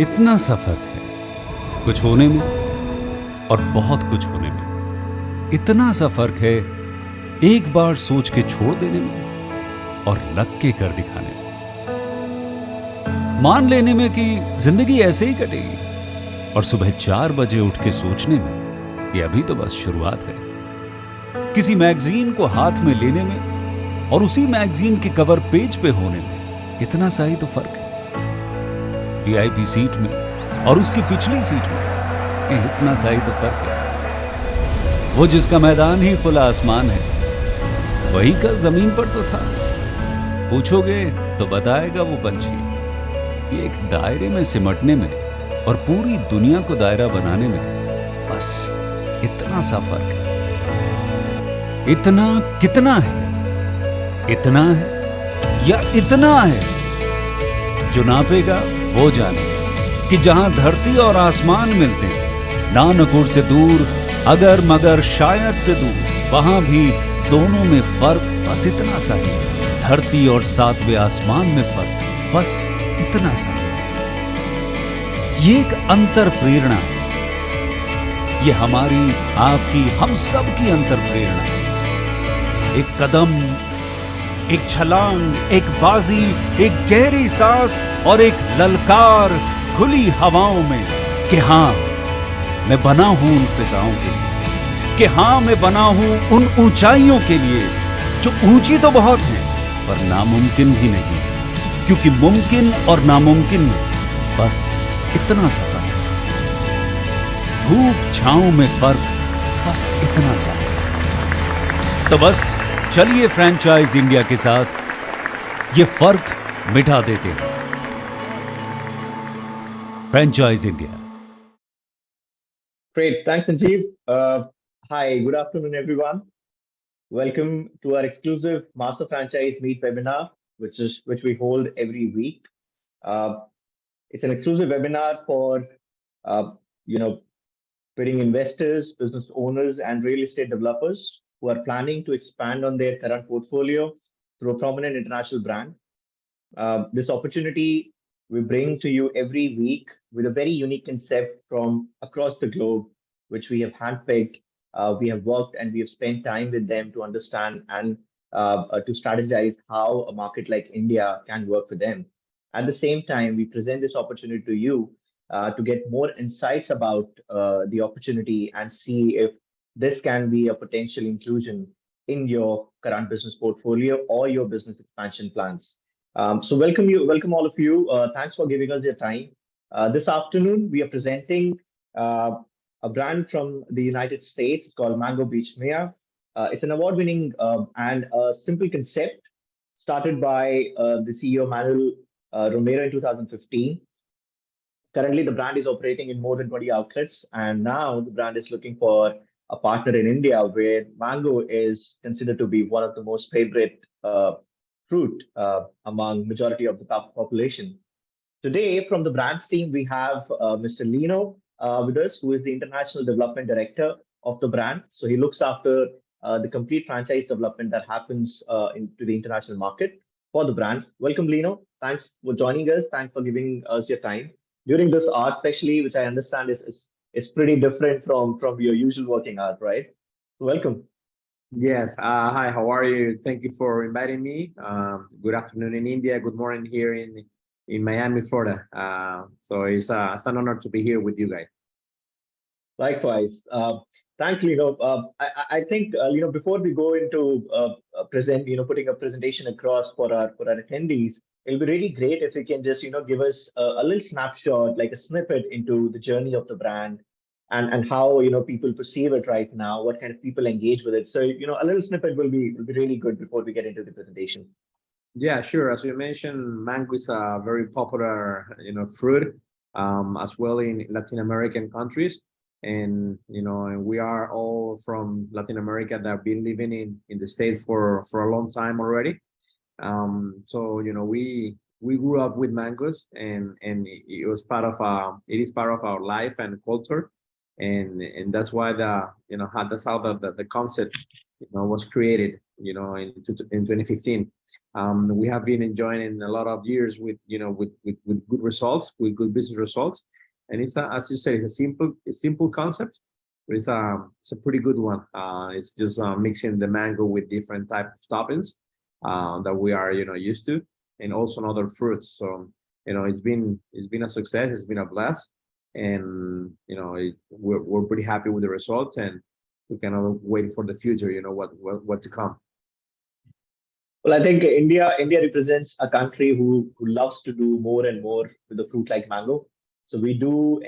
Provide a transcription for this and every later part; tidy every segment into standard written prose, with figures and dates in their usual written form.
इतना सा फर्क है कुछ होने में और बहुत कुछ होने में। इतना सा फर्क है एक बार सोच के छोड़ देने में और लग के कर दिखाने में। मान लेने में कि जिंदगी ऐसे ही कटेगी और सुबह 4 बजे उठ के सोचने में कि अभी तो बस शुरुआत है। किसी मैगजीन को हाथ में लेने में और उसी मैगजीन के कवर पेज पे होने में इतना सा ही तो फर्क है। वीआईपी सीट में और उसकी पिछली सीट में इतना सा ही तो फर्क है। वो जिसका मैदान ही खुला आसमान है वही कल जमीन पर तो था। पूछोगे तो बताएगा वो पंछी कि एक दायरे में सिमटने में और पूरी दुनिया को दायरा बनाने में बस इतना सा फर्क है। इतना कितना है? इतना है या इतना है? जो नापेगा वो जाने कि जहां धरती और आसमान मिलते हैं, नानकुर से दूर, अगर मगर शायद से दूर, वहां भी दोनों में फर्क बस इतना सा है। धरती और 7वें आसमान में फर्क बस इतना सा है। ये एक अंतर प्रेरणा है। ये हमारी, आपकी, हम सब की अंतर प्रेरणा है। एक कदम, एक छलांग, एक बाजी, एक गहरी सांस और एक ललकार खुली हवाओं में कि हाँ मैं बना हूं उन फिजाओं के लिए, कि हाँ मैं बना हूं उन ऊंचाइयों के लिए जो ऊंची तो बहुत हैं पर नामुमकिन भी नहीं, क्योंकि मुमकिन और नामुमकिन में बस इतना सा फर्क है। धूप छांव में फर्क बस इतना सा है। तो बस चलिए फ्रेंचाइज इंडिया के साथ ये फर्क मिटा देते हैं। Franchise India. Great. Thanks, Sanjeev. Hi, good afternoon, everyone. Welcome to our exclusive Master Franchise Meet webinar, which we hold every week. Uh, it's an exclusive webinar for uh, you know bidding investors, business owners, and real estate developers who are planning to expand on their current portfolio through a prominent international brand. This opportunity we bring to you every week with a very unique concept from across the globe, which we have handpicked. We have worked and we have spent time with them to understand and to strategize how a market like India can work for them. At the same time, we present this opportunity to you to get more insights about the opportunity and see if this can be a potential inclusion in your current business portfolio or your business expansion plans. So welcome all of you. Thanks for giving us your time. This afternoon, we are presenting a brand from the United States. It's called MANGO BICHE MIA. It's an award-winning and a simple concept started by the CEO Manuel Romero in 2015. Currently, the brand is operating in more than 20 outlets, and now the brand is looking for a partner in India where mango is considered to be one of the most favorite fruit among majority of the population. Today, from the brands team, we have Mr. Lino with us, who is the International Development Director of the brand. So he looks after the complete franchise development that happens into the international market for the brand. Welcome, Lino. Thanks for joining us. Thanks for giving us your time during this hour, especially, which I understand is pretty different from your usual working hours, right? Welcome. Yes. Hi, how are you? Thank you for inviting me. Good afternoon in India. Good morning here in Miami, Florida. So it's an honor to be here with you guys. Likewise. Thanks, Lino. I think before we go into putting a presentation across for our attendees, it'll be really great if you can just give us a little snapshot, like a snippet into the journey of the brand and how people perceive it right now, what kind of people engage with it. So a little snippet will be really good before we get into the presentation. Yeah, sure. As you mentioned, mango is a very popular fruit, as well in Latin American countries. And and we are all from Latin America that have been living in the States for a long time already. So we grew up with mangoes, and it was part of it is part of our life and culture, and that's why that's how the concept was created. in 2015. We have been enjoying a lot of years with with good results, with good business results, and it's as you said, it's a simple concept, but it's a pretty good one. It's just mixing the mango with different types of toppings that we are used to, and also other fruits. So it's been a success. It's been a blast, and we're pretty happy with the results, and we cannot wait for the future. What to come. Well, I think India represents a country who loves to do more and more with a fruit like mango. So we do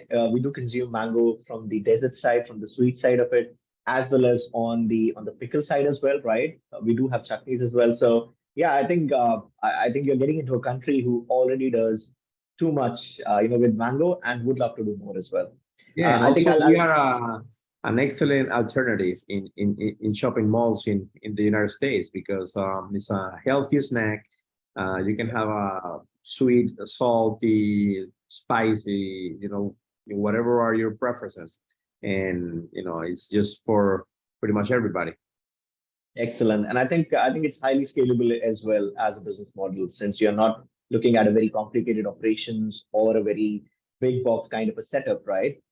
consume mango from the desert side, from the sweet side of it, as well as on the pickle side as well, right? We do have chutneys as well. So yeah, I think you're getting into a country who already does too much, with mango and would love to do more as well. Yeah, and I think also we are an excellent alternative in shopping malls in the United States, because it's a healthy snack. You can have a sweet, salty, spicy, whatever are your preferences, and it's just for pretty much everybody. Excellent. And I think it's highly scalable as well as a business model, since you're not looking at a very complicated operations or a very big box kind of a setup, right?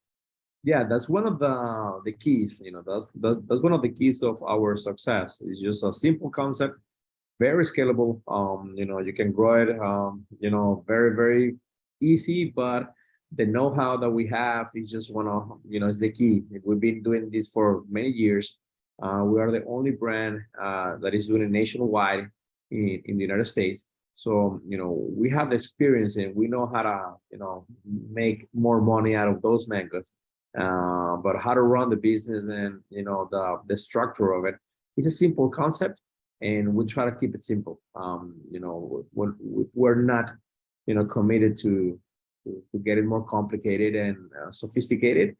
Yeah, that's one of the keys. That's one of the keys of our success. It's just a simple concept, very scalable. You can grow it, very, very easy, but the know-how that we have is just is the key. We've been doing this for many years. We are the only brand that is doing it nationwide in the United States. So, we have the experience, and we know how to, make more money out of those mangoes. But how to run the business and, the structure of it is a simple concept, and we try to keep it simple. We're not, committed to get it more complicated and sophisticated.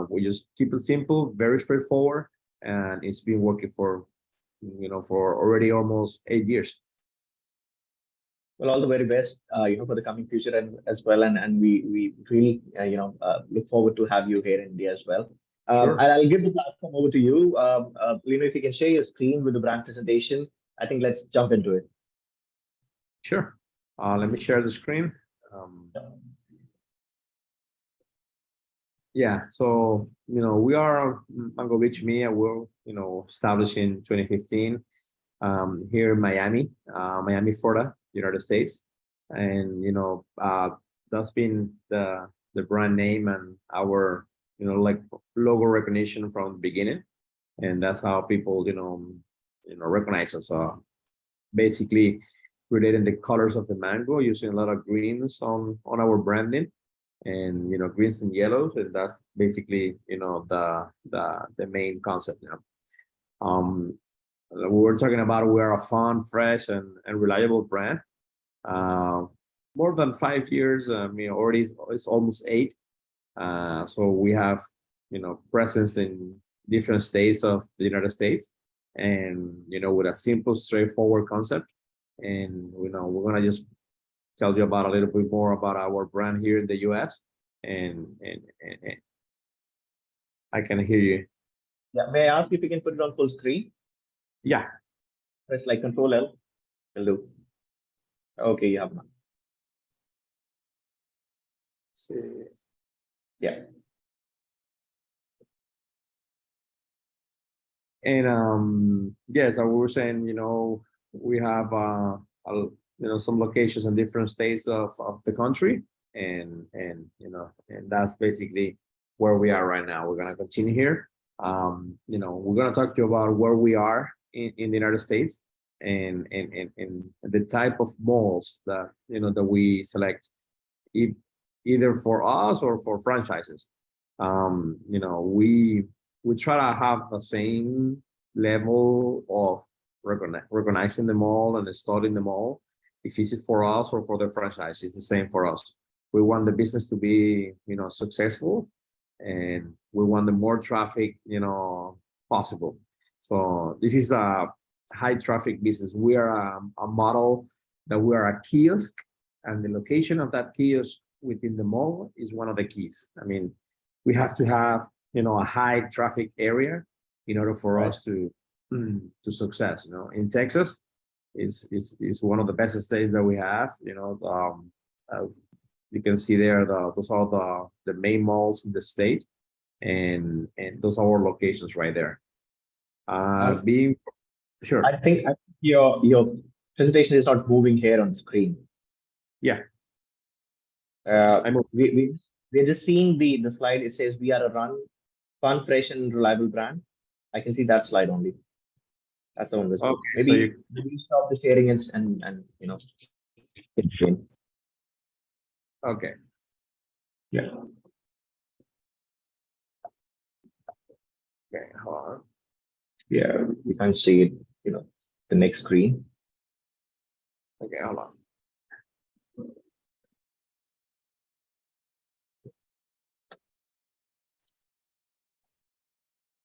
We just keep it simple, very straightforward, and it's been working for already almost 8 years. Well, all the very best, for the coming future and as well. And we really, look forward to have you here in India as well. Sure. And I'll give the platform over to you. If you can share your screen with the brand presentation, I think let's jump into it. Sure. Let me share the screen. Yeah, so we are Mango Biche Mia. We're established in 2015 here in Miami, Florida, United States, and that's been the brand name and our like logo recognition from the beginning, and that's how people recognize us. Basically, relating the colors of the mango, using a lot of greens on our branding, and greens and yellows, and that's basically the main concept. We were talking about we're a fun, fresh, and reliable brand. More than 5 years. Already it's almost 8. So we have presence in different states of the United States, and with a simple, straightforward concept. And we're gonna just tell you about a little bit more about our brand here in the US. And I can hear you. Yeah. May I ask if you can put it on full screen? Yeah. Press like Control L. Will do. Okay, you have one. See. Yeah. And yes, we were saying, we have some locations in different states of the country, and that's basically where we are right now. We're gonna continue here. We're gonna talk to you about where we are in the United States, and the type of malls that that we select, either for us or for franchises. We try to have the same level of recognizing the mall and studying the mall. If it's for us or for the franchise, it's the same for us. We want the business to be successful, and we want the more traffic possible. So this is a high traffic business. We are a model that we are a kiosk, and the location of that kiosk within the mall is one of the keys. I mean, we have to have a high traffic area in order for us to to success. In Texas is one of the best states that we have. As you can see there, those are the main malls in the state, and those are our locations right there. Being sure. I think your presentation is not moving here on screen. Yeah. We're just seeing the slide. It says we are a fun, fresh, and reliable brand. I can see that slide only. That's the one. Okay, maybe stop the sharing and hit screen. Okay. Yeah. Okay, hold on. Yeah, you can see it. The next screen. Okay, hold on.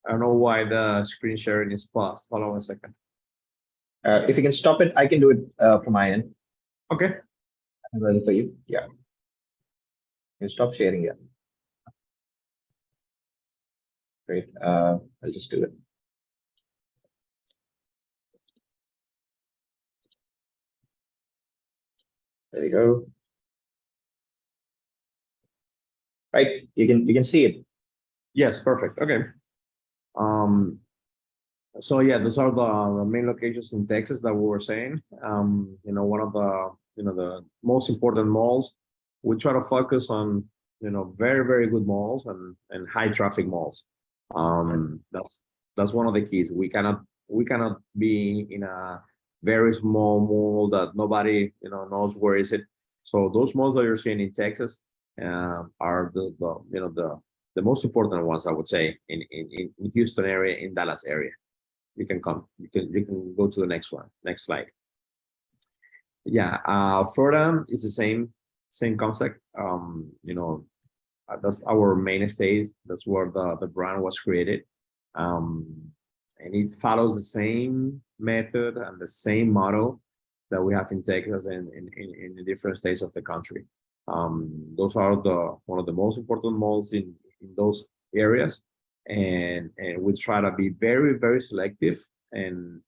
I don't know why the screen sharing is paused. Hold on 1 second. If you can stop it, I can do it from my end. Okay. I'm ready for you. Yeah. You stop sharing. Yeah. Great. I'll just do it. There you go. Right. You can see it. Yes, perfect. Okay. So yeah, those are the main locations in Texas that we were saying. One of the most important malls. We try to focus on very, very good malls and high traffic malls. That's one of the keys. We cannot be in a very small mall that nobody knows where is it. So those malls that you're seeing in Texas are the most important ones, I would say, in Houston area, in Dallas area. You can go to the next slide. Yeah, Florida is the same concept. That's our main state. That's where the brand was created. And it follows the same method and the same model that we have in Texas and in the different states of the country. Those are one of the most important malls in those areas, and we try to be very, very selective in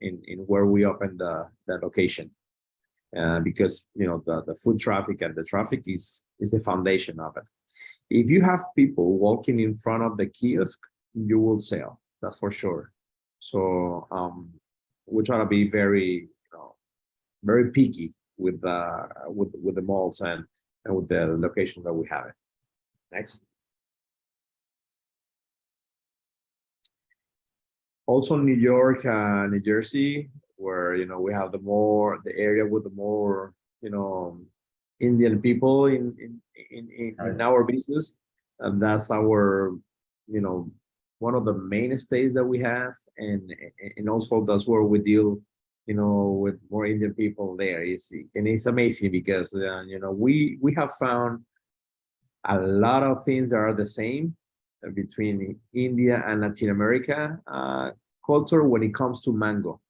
where we open the location, because the foot traffic and the traffic is the foundation of it. If you have people walking in front of the kiosk, you will sell. That's for sure. So we try to be very very picky with the malls and with the location that we have it. Next. Also New York, New Jersey, where we have the area with the more Indian people in our business, and that's our one of the main states that we have, and also that's where we deal with more Indian people there. It's amazing because we have found a lot of things that are the same between India and Latin America culture when it comes to mango.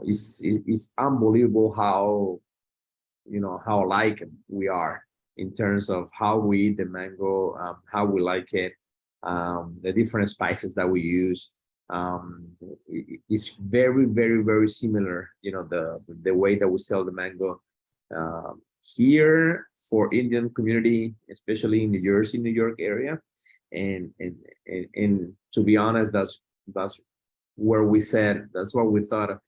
It's unbelievable how how alike we are in terms of how we eat the mango, how we like it, the different spices that we use. It's very, very, very similar. The way that we sell the mango here for Indian community, especially in New Jersey, New York area, and to be honest, that's where we said, that's what we thought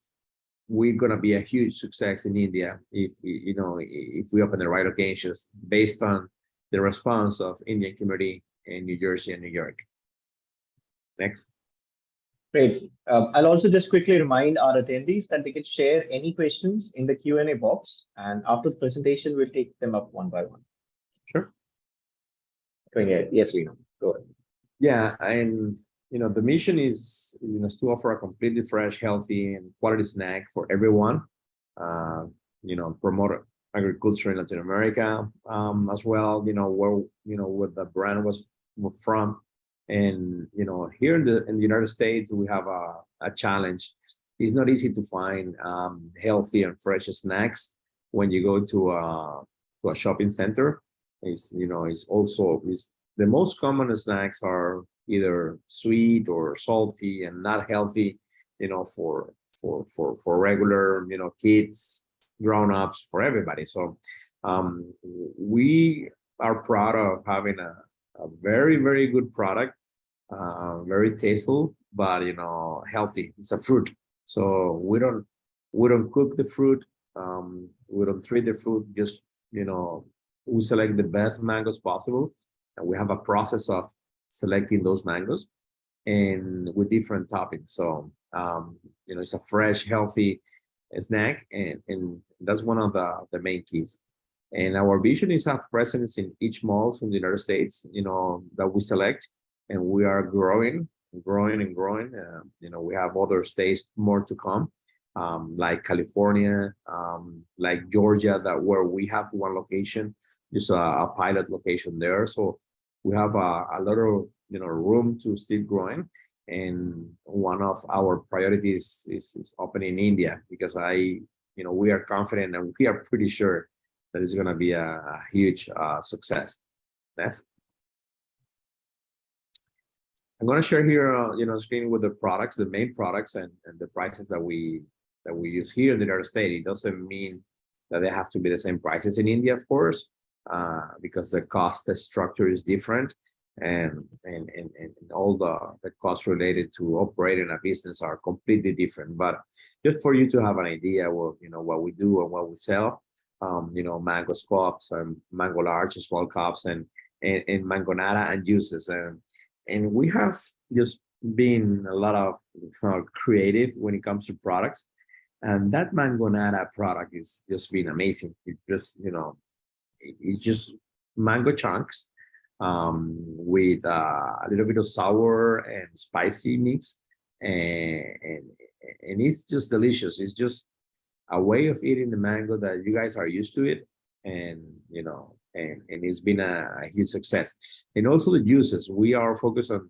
we're gonna be a huge success in India if we open the right locations based on the response of Indian community in New Jersey and New York. Next. Great. I'll also just quickly remind our attendees that they can share any questions in the Q&A box, and after the presentation, we'll take them up one by one. Sure. Going ahead. Yes, Lino. Go ahead. Yeah, and the mission is to offer a completely fresh, healthy, and quality snack for everyone. Promote agriculture in Latin America as well. Where the brand was from. And here in the United States, we have a challenge. It's not easy to find healthy and fresh snacks when you go to a shopping center. It's the most common snacks are either sweet or salty and not healthy. for regular, kids, grown-ups, for everybody. So we are proud of having a very, very good product, very tasteful, but healthy. It's a fruit, so we don't cook the fruit. We don't treat the fruit. Just we select the best mangoes possible, and we have a process of selecting those mangoes and with different toppings. So it's a fresh, healthy snack, and that's one of the main keys. And our vision is have presence in each malls in the United States, that we select, and we are growing and growing and growing. We have other states more to come, like California, like Georgia, where we have one location, just a pilot location there. So we have a lot of room to still growing. And one of our priorities is opening in India, because we are confident and we are pretty sure that it's going to be a huge success. Yes. I'm going to share here, screen with the products, the main products, and the prices that we use here in the United States. It doesn't mean that they have to be the same prices in India, of course, because the cost structure is different, and all the costs related to operating a business are completely different. But just for you to have an idea of what we do and what we sell, mango cups and mango large small cups and mangonada and juices, and we have just been a lot of creative when it comes to products, and that mangonada product is just been amazing. It just it's just mango chunks with a little bit of sour and spicy mix, and it's just delicious. It's just a way of eating the mango that you guys are used to it, and and it's been a huge success. And also the juices, we are focused on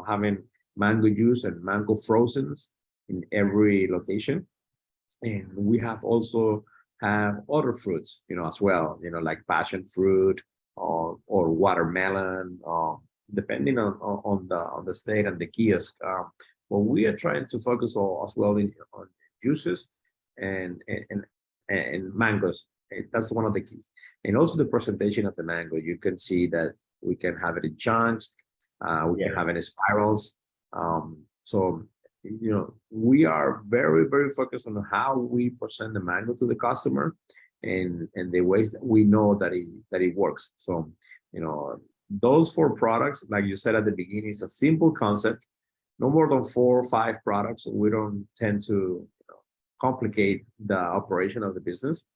having mango juice and mango frozens in every location, and we have also have other fruits as well, like passion fruit or watermelon, depending on the state and the kiosk. But we are trying to focus as well on juices and mangoes. That's one of the keys. And also the presentation of the mango. You can see that we can have it in chunks, we can have it in spirals. So we are very, very focused on how we present the mango to the customer, and the ways that we know that it works. So those 4 products, like you said at the beginning, is a simple concept. No more than 4 or 5 products. We don't tend to complicate the operation of the business.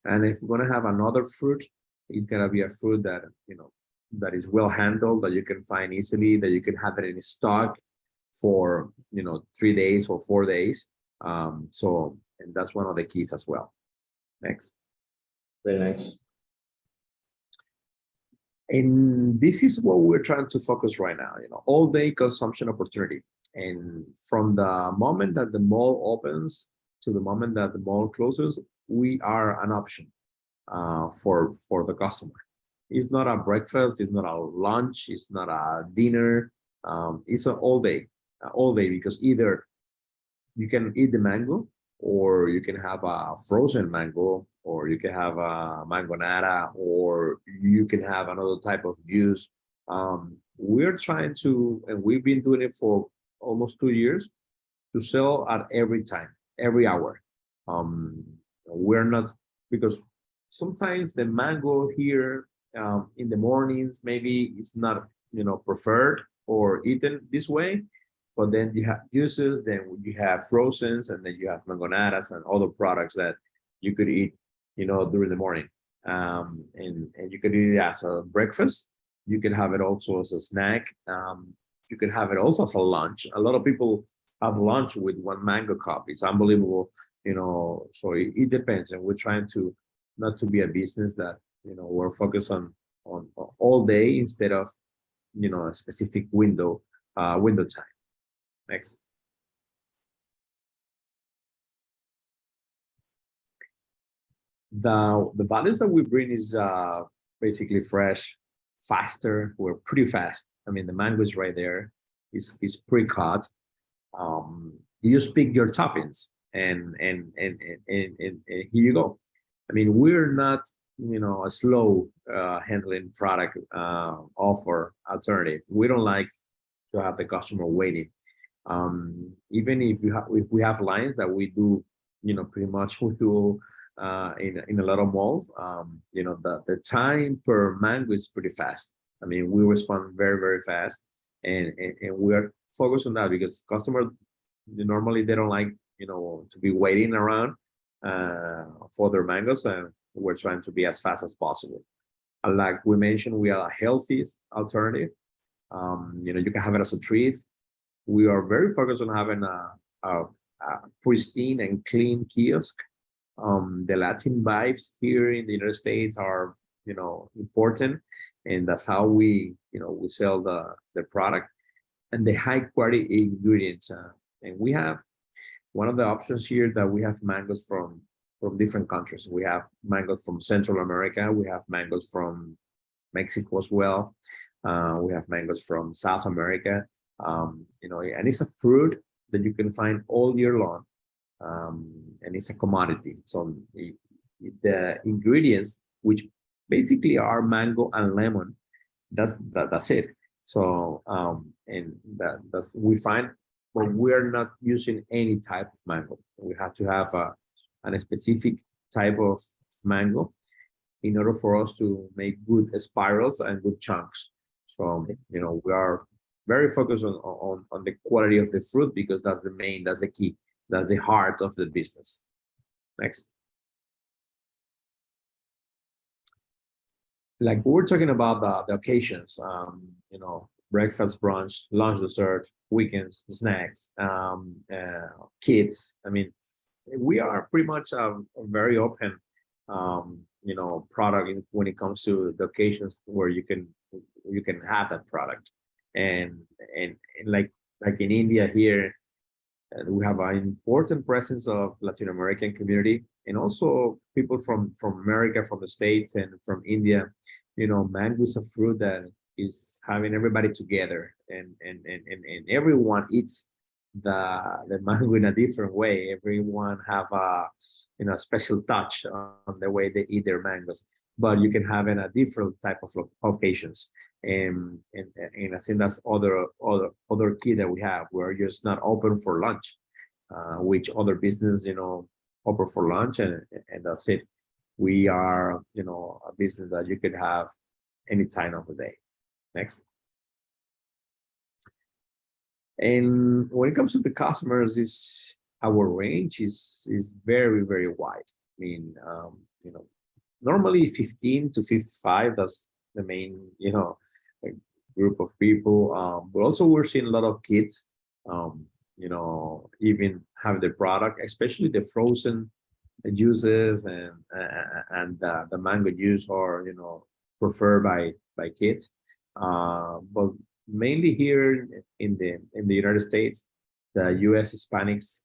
And if we're going to have another fruit, it's going to be a fruit that that is well handled, that you can find easily, that you can have it in stock for 3 days or 4 days. And that's one of the keys as well. Next. Very nice. And this is what we're trying to focus right now, all day consumption opportunity. And from the moment that the mall opens to the moment that the mall closes, we are an option for the customer. It's not a breakfast, it's not a lunch, it's not a dinner. It's an all day, because either you can eat the mango, or you can have a frozen mango, or you can have a mangonada, or you can have another type of juice. We're trying to, and we've been doing it for almost 2 years, to sell at every time, every hour. We're not, because sometimes the mango here in the mornings maybe is not preferred or eaten this way, but then you have juices, then you have frozens, and then you have mangonadas and other products that you could eat during the morning, and you could eat it as a breakfast. You can have it also as a snack. You can have it also as a lunch. A lot of people have lunch with 1 mango cup. It's unbelievable. So it depends, and we're trying to not to be a business that we're focused on all day instead of a specific window time. Next. The values that we bring is basically fresh, faster. We're pretty fast. I mean, the mango is right there. It's pre-cut. you just pick your toppings and here you go. I mean, we're not, a slow handling product offer alternative. We don't like to have the customer waiting. Even if we have lines that we do, pretty much we do in a lot of malls, the time per mango is pretty fast. I mean, we respond very, very fast, and we are focused on that because customers normally they don't like to be waiting around for their mangoes, and we're trying to be as fast as possible. And like we mentioned, we are a healthy alternative. You can have it as a treat. We are very focused on having a pristine and clean kiosk. The Latin vibes here in the United States are, important, and that's how we sell the product and the high quality ingredients. And we have one of the options here that we have mangoes from different countries. We have mangoes from Central America. We have mangoes from Mexico as well. We have mangoes from South America. And it's a fruit that you can find all year long. And it's a commodity. So the ingredients, which basically are mango and lemon, that's it. So that's we find, but we're not using any type of mango. We have to have a specific type of mango in order for us to make good spirals and good chunks. So we are very focused on the quality of the fruit because that's the key, that's the heart of the business. Next. Like we're talking about the occasions, breakfast, brunch, lunch, dessert, weekends, snacks, kids. I mean, we are pretty much a very open, product when it comes to the occasions where you can have that product, and like in India here, we have an important presence of Latin American community and also people from America, from the States, and from India. Mango is a fruit that is having everybody together, and everyone eats the mango in a different way. Everyone have a special touch on the way they eat their mangoes, but you can have in a different type of occasions. And I think that's other key that we have. We're just not open for lunch, which other business offer for lunch, and that's it. We are a business that you could have any time of the day. Next. And when it comes to the customers, our range is very, very wide. I mean, normally 15 to 55, that's the main, group of people. But also we're seeing a lot of kids, even have the product, especially the frozen juices and the mango juice are, preferred by kids. But mainly here in the United States, the U.S. Hispanics,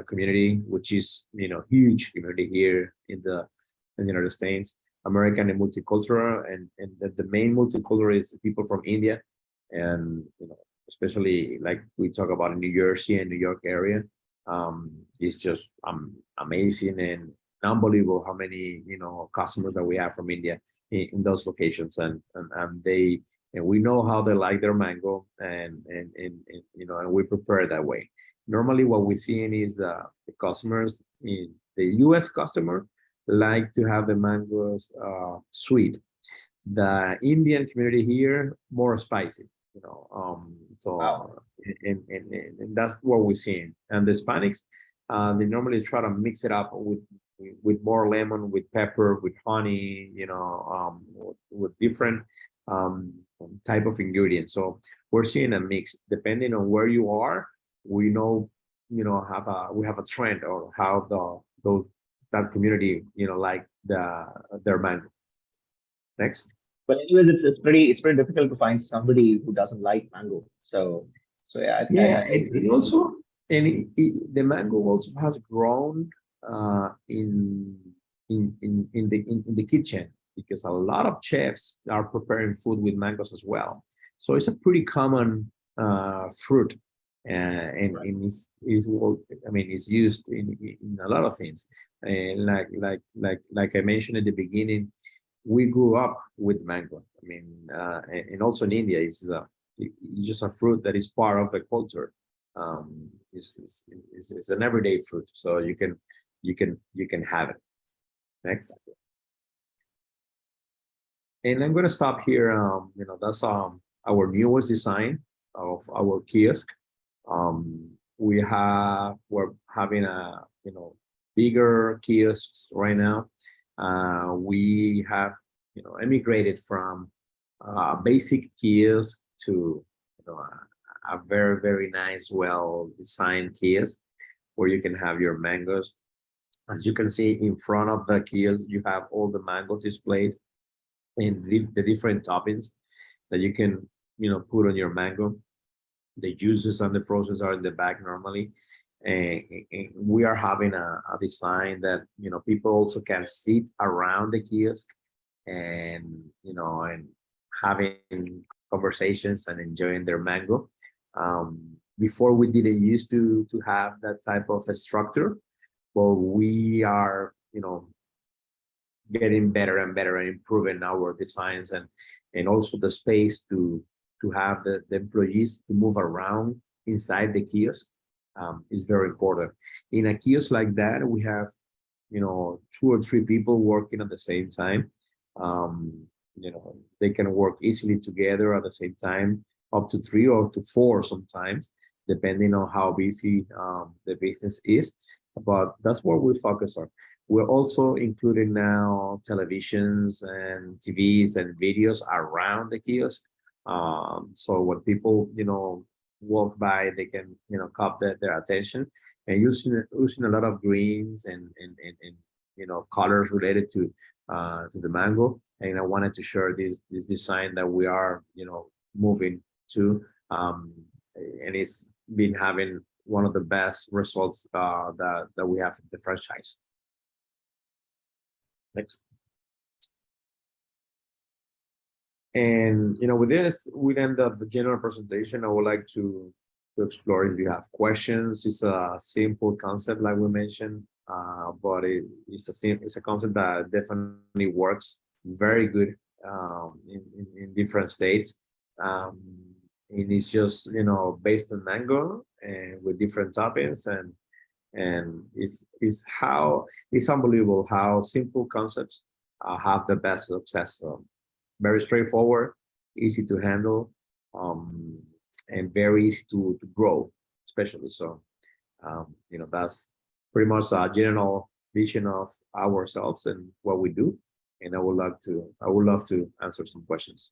community, which is, huge community here in the United States, American and multicultural, and the main multicultural is people from India, and especially like we talk about in New Jersey and New York area. It's just amazing and unbelievable how many customers that we have from India in those locations, and we know how they like their mango, and we prepare that way. Normally what we're seeing is the customers in the US customer like to have the mangoes sweet. The Indian community here more spicy, so Wow. and that's what we're seeing. And the Hispanics, they normally try to mix it up with more lemon, with pepper, with honey, with different type of ingredients. So we're seeing a mix depending on where you are. We know, we have a trend or how that community, like their mango. Next. But anyways, it's pretty difficult to find somebody who doesn't like mango. So yeah, and also, the mango also has grown in the kitchen, because a lot of chefs are preparing food with mangoes as well. So it's a pretty common fruit and is well, I mean, it's used in a lot of things. And like I mentioned at the beginning, we grew up with mango. I mean, and also in India, it's just a fruit that is part of the culture. It's an everyday fruit, so you can have it. Next. And I'm going to stop here. That's our newest design of our kiosk. We're having a bigger kiosks right now. We have emigrated from a basic kiosk to a very nice, well designed kiosk where you can have your mangoes. As you can see in front of the kiosk, you have all the mangoes displayed in the different toppings that you can put on your mango. The juices and the frozen are in the back normally, and we are having a design that people also can sit around the kiosk and and having conversations and enjoying their mango. Before we didn't used to have that type of a structure, but we are getting better and better and improving our designs and also the space to have the employees to move around inside the kiosk is very important. In a kiosk like that, we have 2 or 3 people working at the same time. They can work easily together at the same time, up to 3 or to 4 sometimes, depending on how busy the business is. But that's what we focus on. We're also including now televisions and TVs and videos around the kiosk. So when people, walk by, they can, caught their attention, and using a lot of greens and colors related to the mango. And I wanted to share this design that we are, moving to, and it's been having one of the best results that we have in the franchise. Next. And with this, we end up the general presentation. I would like to explore if you have questions. It's a simple concept, like we mentioned, but it's a concept that definitely works very good in different states. And it's just based on mango and with different toppings, and it's unbelievable how simple concepts have the best success. Very straightforward, easy to handle, and very easy to grow, especially. So, that's pretty much a general vision of ourselves and what we do. And I would love to answer some questions.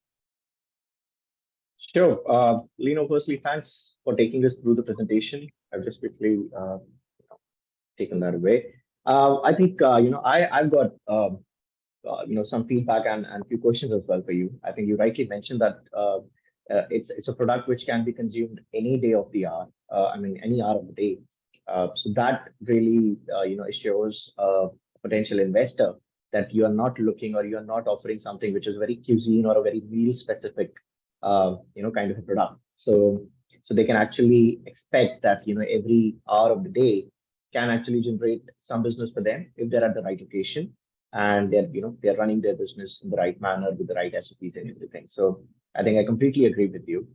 Sure. Lino, firstly, thanks for taking us through the presentation. I've just quickly taken that away. I think I've got some feedback and a few questions as well for you. I think you rightly mentioned that it's a product which can be consumed any day of the hour. Any hour of the day. So that really assures a potential investor that you are not looking, or you are not offering something which is very cuisine or a very meal specific kind of a product. So they can actually expect that every hour of the day can actually generate some business for them if they're at the right location, and they're running their business in the right manner with the right SOPs and everything. So I think I completely agree with you.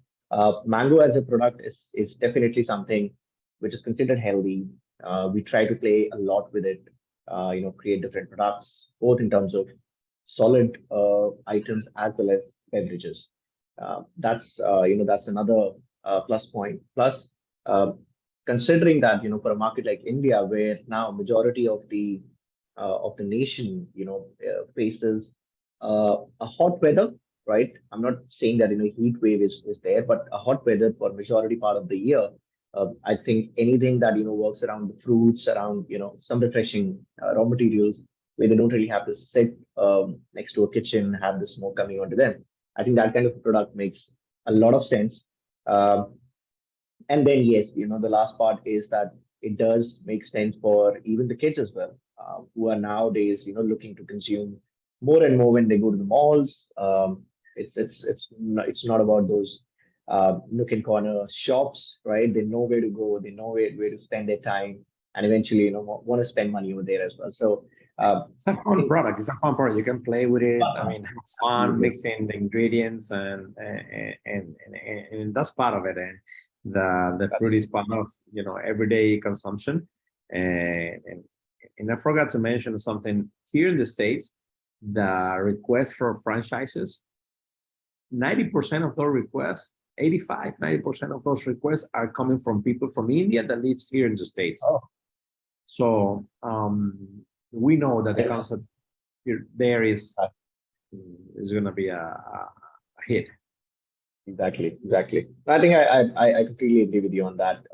Mango as a product is definitely something which is considered healthy. We try to play a lot with it, create different products, both in terms of solid items as well as beverages. That's another plus point. Plus, considering that for a market like India, where now majority of the nation faces a hot weather, right? I'm not saying that heat wave is there, but a hot weather for majority part of the year. I think anything that works around the fruits, around some refreshing raw materials, where they don't really have to sit next to a kitchen, have the smoke coming onto them. I think that kind of product makes a lot of sense. And then yes, the last part is that it does make sense for even the kids as well, who are nowadays looking to consume more and more when they go to the malls. It's not about those nook and corner shops, right? They know where to go, they know where to spend their time, and eventually, want to spend money over there as well. So it's a fun product. It's a fun product. You can play with it. I mean, have fun mixing the ingredients, and that's part of it. And the fruit is part of everyday consumption. And I forgot to mention something here in the States. The request for franchises, 90% of those requests, 85-90% of those requests are coming from people from India that lives here in the States. Oh. So we know that the concept here there is going to be a hit. Exactly. I think I completely agree with you on that.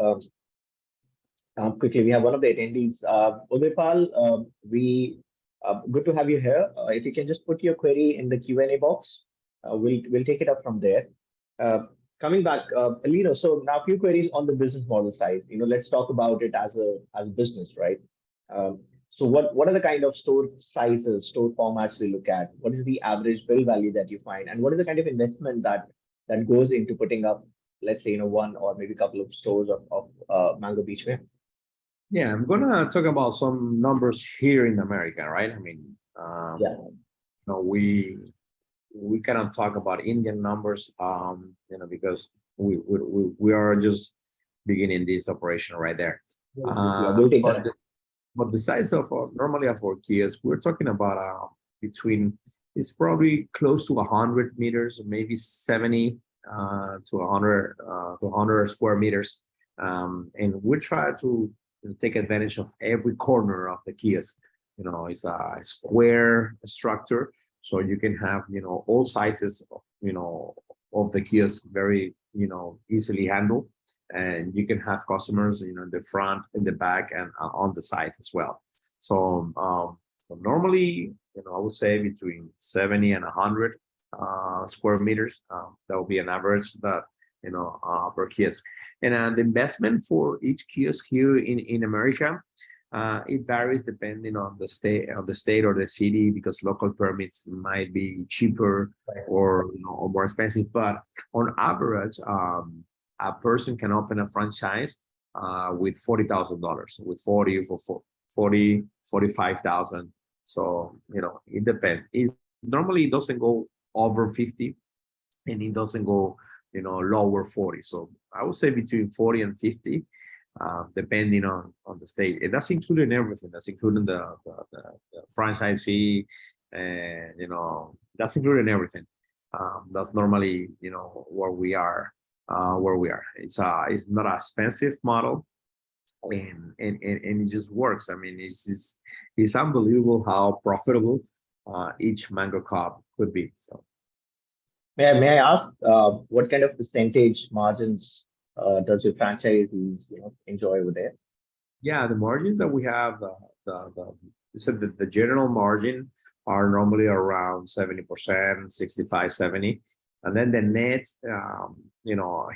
Quickly, we have one of the attendees, Udaypal. Good to have you here. If you can just put your query in the Q&A box, we'll take it up from there. Coming back, so now a few queries on the business model side. Let's talk about it as a business, right? So what are the kind of store sizes, store formats we look at? What is the average bill value that you find, and what is the kind of investment that goes into putting up, let's say, one or maybe a couple of stores of Mango Beach Mia? Yeah, I'm gonna talk about some numbers here in America, right? I mean, we cannot talk about Indian numbers, because we are just beginning this operation right there. But the size of normally of our kiosks, we're talking about it's probably close to 100 meters, maybe 70 to 100 square meters, and we try to take advantage of every corner of the kiosk. It's a square structure, so you can have all sizes of the kiosk very easily handled, and you can have customers in the front, in the back, and on the sides as well. So normally I would say between 70 and 100 square meters. That will be an average that per kiosk. And the investment for each kiosk here in America, it varies depending on the state or the city, because local permits might be cheaper or more expensive. But on average, a person can open a franchise with $40,000, with 45,000. So it depends. Normally it doesn't go over 50, and it doesn't go lower 40. So I would say between 40 and 50, depending on the state. And that's including everything. That's including the franchise fee, and that's including everything. That's normally where we are. It's not an expensive model, and it just works. I mean, it's unbelievable how profitable each mango cob could be. So may I ask what kind of percentage margins does your franchisees enjoy over there? Yeah, the margins that we have, the general margin are normally around 70%, 65, 70. And then the net,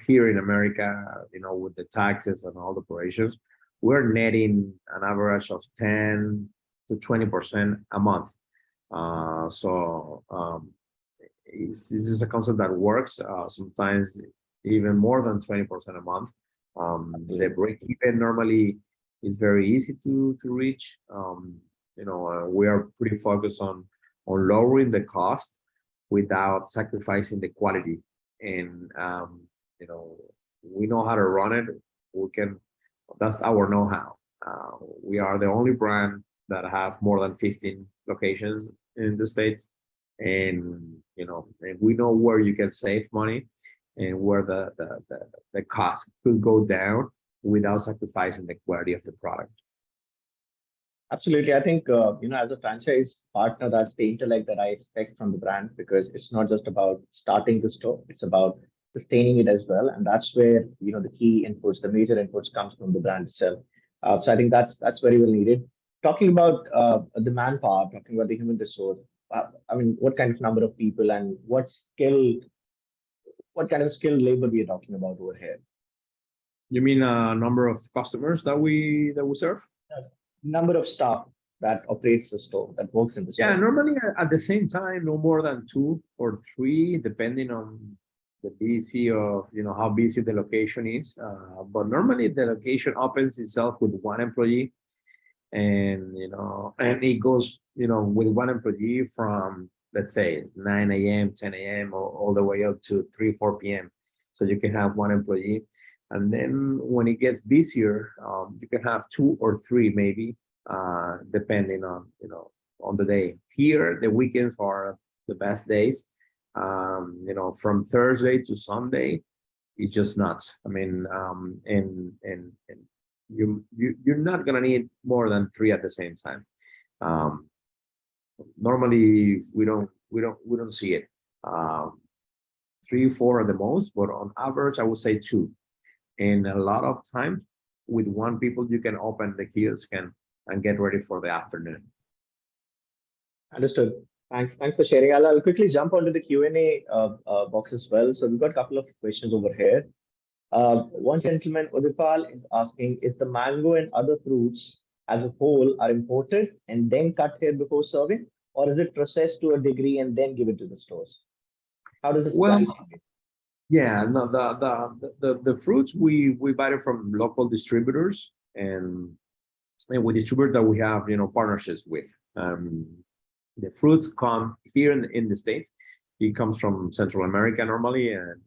here in America, with the taxes and all the operations, we're netting an average of 10 to 20% a month. This is a concept that works. Sometimes even more than 20% a month. The break even normally is very easy to reach. We are pretty focused on lowering the cost without sacrificing the quality. And we know how to run it. That's our know-how. We are the only brand that have more than 15 locations in the States, and and we know where you can save money and where the cost could go down without sacrificing the quality of the product. Absolutely. I think, as a franchise partner, that's the intellect that I expect from the brand, because it's not just about starting the store, it's about sustaining it as well. And that's where, the key inputs, the major inputs comes from the brand itself. So I think that's very well needed. Talking about the manpower, talking about the human resource, I mean, what kind of number of people and what kind of skilled labor we are talking about over here? You mean number of customers that we serve? Yes. Number of staff that operates the store, that works in the store. Yeah, normally at the same time, no more than 2 or 3, depending on the busy of, how busy the location is. But normally the location opens itself with one employee, and, and it goes, with one employee from, let's say, 9 a.m., 10 a.m., or all the way up to 3, 4 p.m. So you can have one employee. And then when it gets busier, you can have 2 or 3 maybe, depending on, on the day. Here, the weekends are the best days. From Thursday to Sunday, it's just nuts. I mean, and you're not gonna need more than 3 at the same time. Normally we don't see it. 3, 4 at the most, but on average, I would say 2. And a lot of times, with one people, you can open the kiosk and get ready for the afternoon. Understood. Thanks for sharing. I'll quickly jump onto the Q&A box as well. So we've got a couple of questions over here. One gentleman, Udipal, is asking, is the mango and other fruits as a whole are imported and then cut here before serving, or is it processed to a degree and then given to the stores? How does this Well, supply chain? yeah, no, the fruits we buy it from local distributors, and with distributors that we have, partnerships with. The fruits come here in the States. It comes from Central America normally, and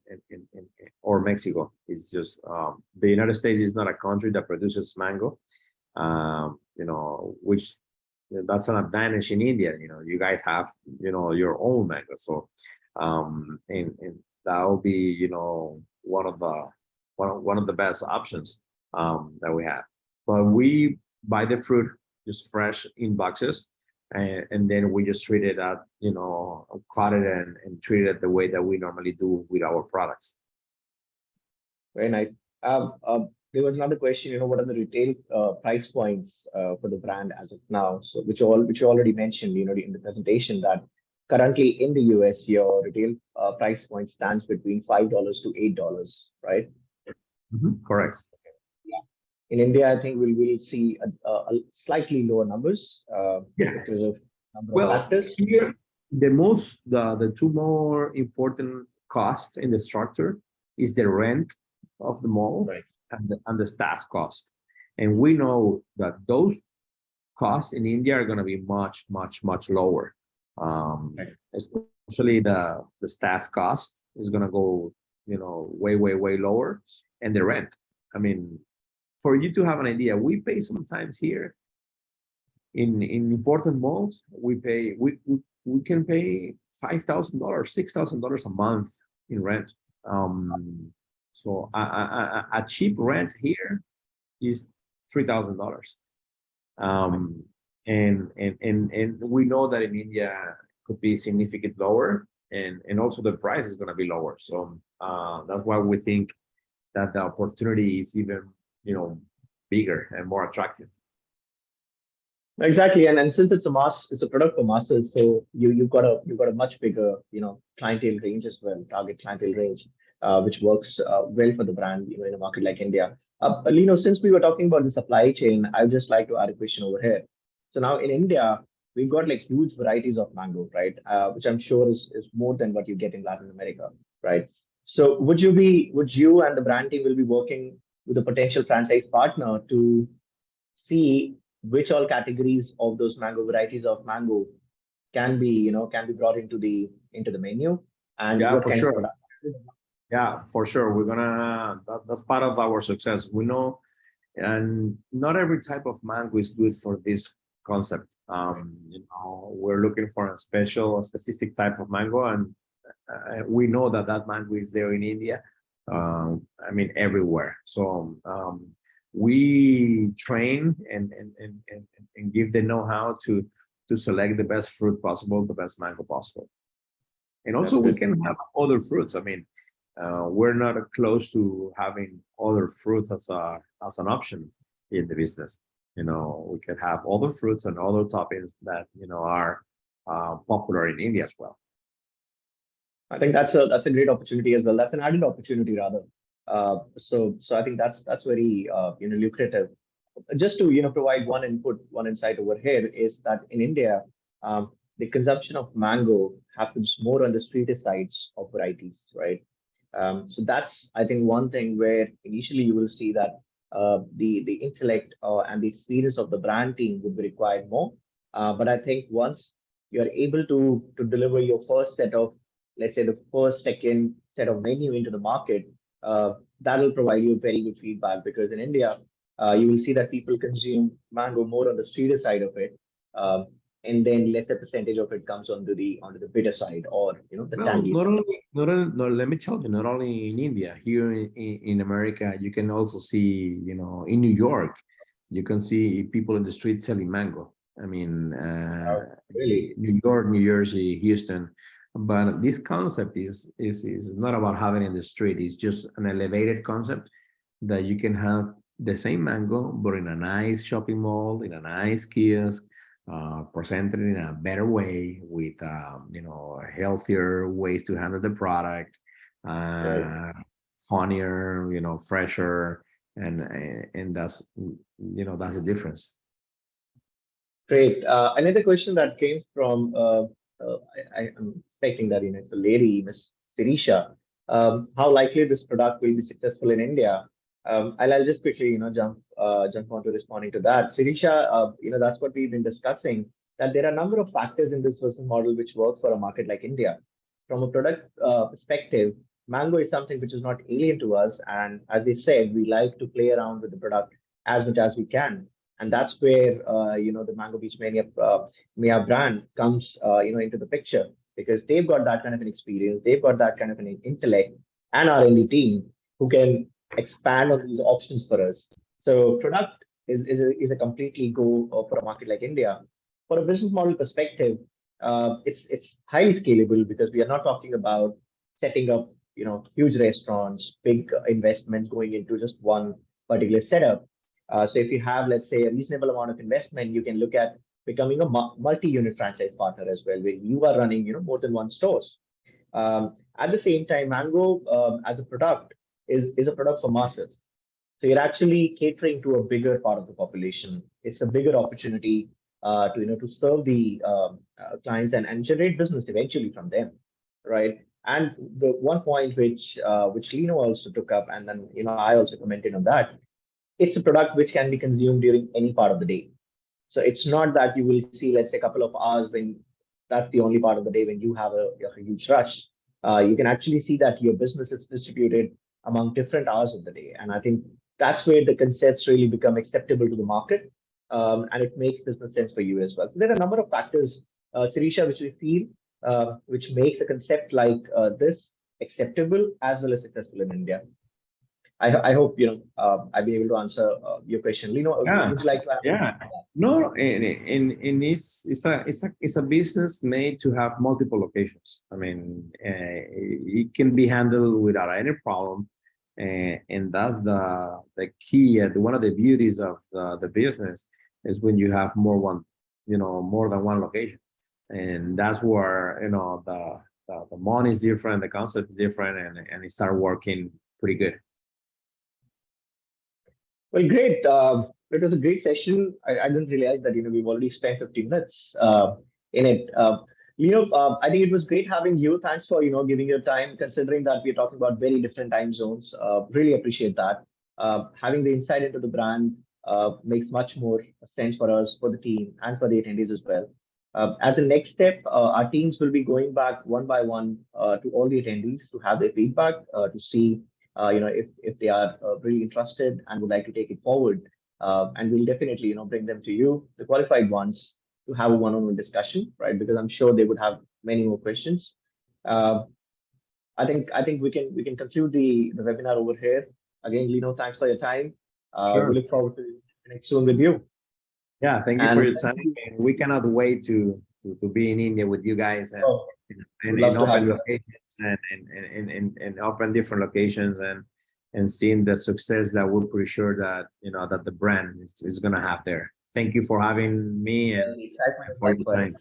or Mexico. It's just the United States is not a country that produces mango, which that's an advantage in India. You guys have your own mango, so and that will be one of the best options that we have. But we buy the fruit just fresh in boxes. And then we just treat it at, cut it and treat it the way that we normally do with our products. Very nice. There was another question, what are the retail price points for the brand as of now? So which you already mentioned, in the presentation, that currently in the US, your retail price point stands between $5 to $8, right? Correct. In India, I think we'll see a slightly lower numbers because of number of factors. Here, the 2 more important costs in the structure is the rent of the mall, right, and the staff cost. And we know that those costs in India are going to be much, much, much lower. Right. Especially the staff cost is going to go, way, way, way lower, and the rent. I mean, for you to have an idea, we pay sometimes here in important malls, we can pay $5,000, $6,000 a month in rent. So a cheap rent here is $3,000. And we know that in India could be significantly lower, and also the price is going to be lower. So that's why we think that the opportunity is even bigger and more attractive. Exactly, and since it's a product for masses, so you've got a much bigger clientele range as well, target clientele range, which works well for the brand in a market like India. Lino, since we were talking about the supply chain, I'd just like to add a question over here. So now in India, we've got like huge varieties of mango, right? Which I'm sure is more than what you get in Latin America, right? So would you and the brand team will be working with a potential franchise partner to see which all categories of those mango varieties of mango can be brought into the menu, and yeah, what for kind sure. of product? Yeah, for sure. We're gonna that's part of our success. We know, and not every type of mango is good for this concept. We're looking for a specific type of mango, and we know that mango is there in India. I mean, everywhere. So we train and give the know-how to select the best fruit possible, the best mango possible. And also we can have other fruits. I mean, we're not close to having other fruits as an option in the business. We can have other fruits and other toppings that are popular in India as well. I think that's a great opportunity as well. That's an added opportunity rather. So I think that's very lucrative. Just to provide one insight over here is that in India, the consumption of mango happens more on the sweeter sides of varieties, right? So that's, I think, one thing where initially you will see that the intellect and the experience of the brand team would be required more. But I think once you're able to deliver your first set of, let's say, the first, second set of menu into the market, that will provide you very good feedback, because in India, you will see that people consume mango more on the sweeter side of it, and then lesser percentage of it comes onto the bitter side, or the No, tangy side. no, let me tell you, not only in India, here in America, you can also see, in New York, you can see people in the street selling mango. I mean, Really New York, New Jersey, Houston. But this concept is not about having it in the street. It's just an elevated concept that you can have the same mango, but in a nice shopping mall, in a nice kiosk, presented in a better way with healthier ways to handle the product, right. funnier, fresher, and that's the difference. Great. Another question that came from, I'm expecting that it's a lady, Miss Sirisha. How likely this product will be successful in India? I'll just quickly jump onto responding to that. Sirisha, that's what we've been discussing. That there are a number of factors in this business model which works for a market like India. From a product perspective, mango is something which is not alien to us, and as they said, we like to play around with the product as much as we can, and that's where the Mango Beach Mia brand comes into the picture, because they've got that kind of an experience, they've got that kind of an intellect, and R&D team who can expand on these options for us. So product is a completely go for a market like India. For a business model perspective, it's highly scalable, because we are not talking about setting up huge restaurants, big investments going into just one particular setup. So if you have, let's say, a reasonable amount of investment, you can look at becoming a multi-unit franchise partner as well, where you are running more than one stores. At the same time, Mango as a product is a product for masses. So you're actually catering to a bigger part of the population. It's a bigger opportunity to serve the clients and generate business eventually from them, right? And the one point which Lino also took up, and then I also commented on that. It's a product which can be consumed during any part of the day. So it's not that you will see, let's say, a couple of hours when that's the only part of the day when you have a huge rush. You can actually see that your business is distributed among different hours of the day. And I think that's where the concepts really become acceptable to the market, and it makes business sense for you as well. So there are a number of factors, Sirisha, which we feel which makes a concept like this acceptable as well as successful in India. I hope I've been able to answer your question. Lino, Yeah, would you like to add? yeah. No, and it's a business made to have multiple locations. I mean, it can be handled without any problem, and that's the key. One of the beauties of the business is when you have more than one location, and that's where the money is different, the concept is different, and it start working pretty good. Well, great. It was a great session. I didn't realize that we've already spent 15 minutes in it. I think it was great having you. Thanks for giving your time, considering that we're talking about very different time zones. Really appreciate that. Having the insight into the brand makes much more sense for us, for the team, and for the attendees as well. As a next step, our teams will be going back one by one to all the attendees to have their feedback, to see if they are really interested and would like to take it forward. And we'll definitely bring them to you, the qualified ones, to have a one-on-one discussion, right? Because I'm sure they would have many more questions. I think we can conclude the webinar over here. Again, Lino, thanks for your time. Sure. We look forward to connect soon with you. Yeah, thank you for your time. And we cannot wait to be in India with you guys and open locations and open different locations and seeing the success that we're pretty sure that that the brand is gonna have there. Thank you for having me and for your time.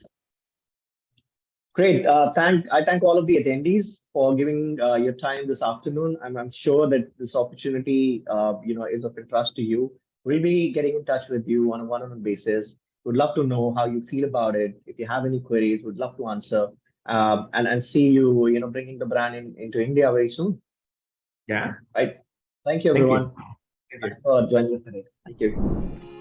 Great. I thank all of the attendees for giving your time this afternoon. I'm sure that this opportunity, is of interest to you. We'll be getting in touch with you on a one-on-one basis. Would love to know how you feel about it. If you have any queries, would love to answer. And see you, bringing the brand into India very soon. Yeah. Right. Thank you, Thank you. everyone. Thanks for joining us today. Thank you.